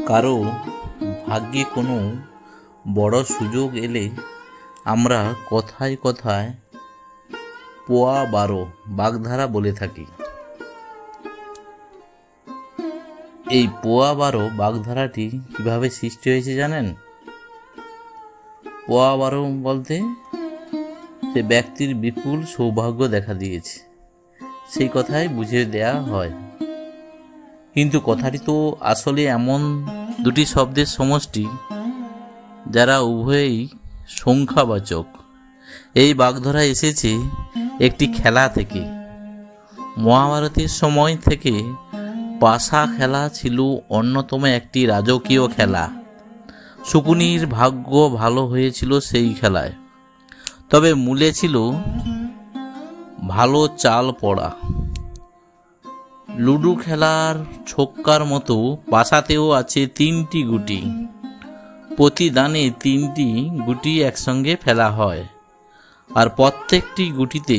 কারো ভাগ্যে কোনো বড় সুযোগ এলে আমরা কথায় কথায় পোয়া 12 বাগধারা বলে থাকি। এই পোয়া 12 বাগধারাটি কিভাবে সৃষ্টি হয়েছে জানেন? পোয়া 12 বলতে সে ব্যক্তির বিপুল সৌভাগ্য দেখা দিয়েছে, সেই কথাই বুঝিয়ে দেয়া হয়। কিন্তু কথাটি তো আসলে এমন দুটি শব্দের সমষ্টি যারা উভয়ই সংখ্যাবাচক। এই বাগধারা এসেছে একটি খেলা থেকে। মহাভারতের সময় থেকে পাশা খেলা ছিল অন্যতম একটি রাজকীয় খেলা। শকুনির ভাগ্য ভালো হয়েছিল সেই খেলায়, তবে মূলে ছিল ভালো চাল পড়া। লুডো খেলার ছক্কার মতো পাশাতেও আছে 3টি গুটি। প্রতি দানে 3টি গুটি একসঙ্গে ফেলা হয়, আর প্রত্যেকটি গুটিতে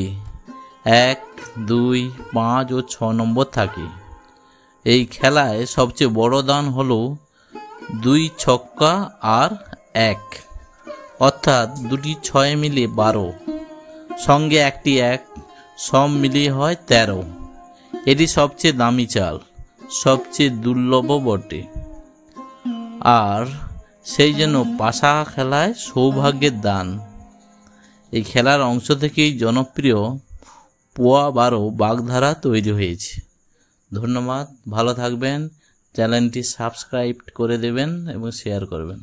1, 2, 5 ও 6 নম্বর থাকে। এই খেলায় সবচেয়ে বড় দান হলো 2 ছক্কা আর 1, অর্থাৎ 2টি 6 মিলে 12, সঙ্গে একটি 1, সব মিলিয়ে হয় 13। এটি সবচেয়ে দামি চাল, সবচেয়ে দুর্লভ বটে, আর সেই জন্য পাশা খেলায় সৌভাগ্যের দান। এই খেলার অংশ থেকেই জনপ্রিয় পোয়া 12 বাগধারা তৈরি হয়েছে। ধন্যবাদ, ভালো থাকবেন। চ্যানেলটি সাবস্ক্রাইব করে দেবেন এবং শেয়ার করবেন।